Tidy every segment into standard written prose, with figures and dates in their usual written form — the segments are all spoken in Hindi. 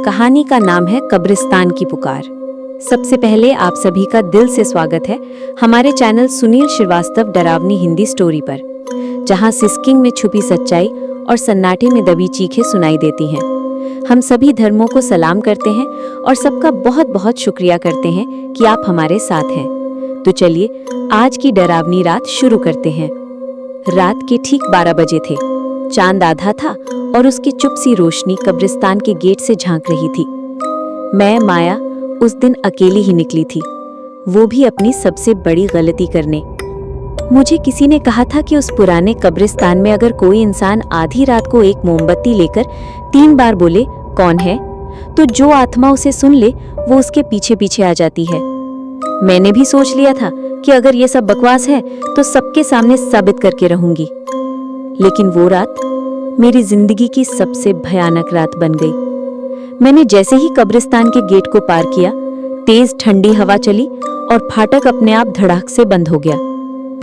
कहानी का नाम है कब्रिस्तान की पुकार। सबसे पहले आप सभी का दिल से स्वागत है हमारे चैनल सुनील श्रीवास्तव डरावनी हिंदी स्टोरी पर, जहां सिस्किंग में छुपी सच्चाई और सन्नाटे में दबी चीखें सुनाई देती हैं। हम सभी धर्मों को सलाम करते हैं और सबका बहुत बहुत शुक्रिया करते हैं कि आप हमारे साथ हैं। तो चलिए आज की डरावनी रात शुरू करते हैं। रात के ठीक 12 बजे थे। चांद आधा था और उसकी चुप सी रोशनी कब्रिस्तान के गेट से झांक रही थी। मैं माया उस दिन अकेली ही निकली थी, वो भी अपनी सबसे बड़ी गलती करने। मुझे किसी ने कहा था कि उस पुराने कब्रिस्तान में अगर कोई इंसान आधी रात को एक मोमबत्ती लेकर 3 बार बोले कौन है, तो जो आत्मा उसे सुन ले वो उसके पीछे पीछे आ जाती है। मैंने भी सोच लिया था कि अगर ये सब बकवास है तो सबके सामने साबित करके रहूंगी। लेकिन वो रात मेरी जिंदगी की सबसे भयानक रात बन गई। मैंने जैसे ही कब्रिस्तान के गेट को पार किया, तेज ठंडी हवा चली और फाटक अपने आप धड़ाक से बंद हो गया।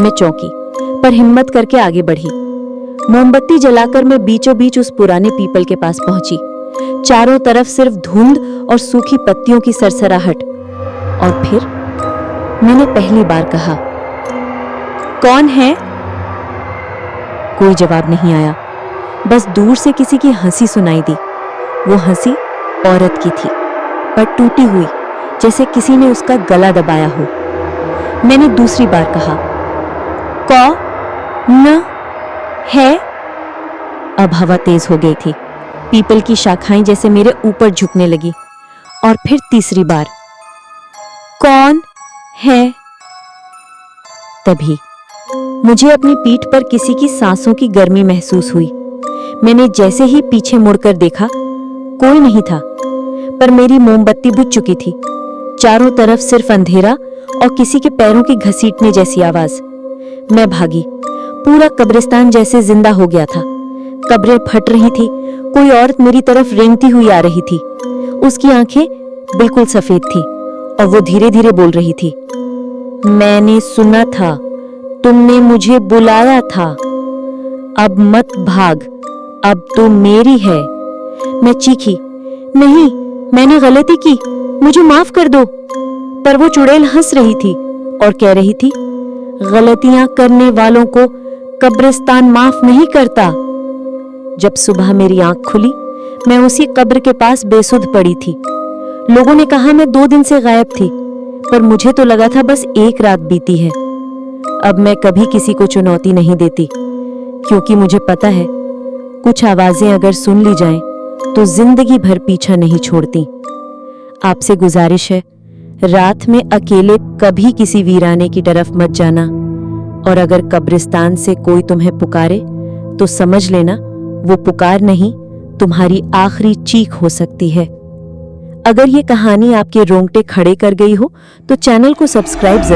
मैं चौंकी पर हिम्मत करके आगे बढ़ी। मोमबत्ती जलाकर मैं बीचों बीच उस पुराने पीपल के पास पहुंची। चारों तरफ सिर्फ धुंध और सूखी पत्तियों की सरसराहट। और फिर मैंने पहली बार कहा, कौन है? कोई जवाब नहीं आया, बस दूर से किसी की हंसी सुनाई दी। वो हंसी औरत की थी, पर टूटी हुई, जैसे किसी ने उसका गला दबाया हो। मैंने दूसरी बार कहा, कौन है? अब हवा तेज हो गई थी, पीपल की शाखाएं जैसे मेरे ऊपर झुकने लगी। और फिर तीसरी बार, कौन है? तभी मुझे अपनी पीठ पर किसी की सांसों की गर्मी महसूस हुई। मैंने जैसे ही पीछे मुड़कर देखा, कोई नहीं था, पर मेरी मोमबत्ती बुझ चुकी थी। चारों तरफ सिर्फ अंधेरा और किसी के पैरों की घसीटने जैसी आवाज। मैं भागी। पूरा कब्रिस्तान जैसे जिंदा हो गया था। कब्रें फट रही थी, कोई औरत मेरी तरफ रेंगती हुई आ रही थी। उसकी आंखें बिल्कुल सफेद थी और वो धीरे धीरे बोल रही थी, मैंने सुना था, तुमने मुझे बुलाया था, अब मत भाग, अब तो मेरी है। मैं चीखी, नहीं, मैंने गलती की, मुझे माफ कर दो। पर वो चुड़ैल हंस रही थी और कह रही थी, गलतियां करने वालों को कब्रिस्तान माफ नहीं करता। जब सुबह मेरी आंख खुली, मैं उसी कब्र के पास बेसुध पड़ी थी। लोगों ने कहा मैं 2 दिन से गायब थी, पर मुझे तो लगा था बस एक रात बीती है। अब मैं कभी किसी को चुनौती नहीं देती, क्योंकि मुझे पता है कुछ आवाजें अगर सुन ली जाएं तो जिंदगी भर पीछा नहीं छोड़ती। आपसे गुजारिश है, रात में अकेले कभी किसी वीराने की तरफ मत जाना, और अगर कब्रिस्तान से कोई तुम्हें पुकारे तो समझ लेना वो पुकार नहीं, तुम्हारी आखिरी चीख हो सकती है। अगर ये कहानी आपके रोंगटे खड़े कर गई हो तो चैनल को सब्सक्राइब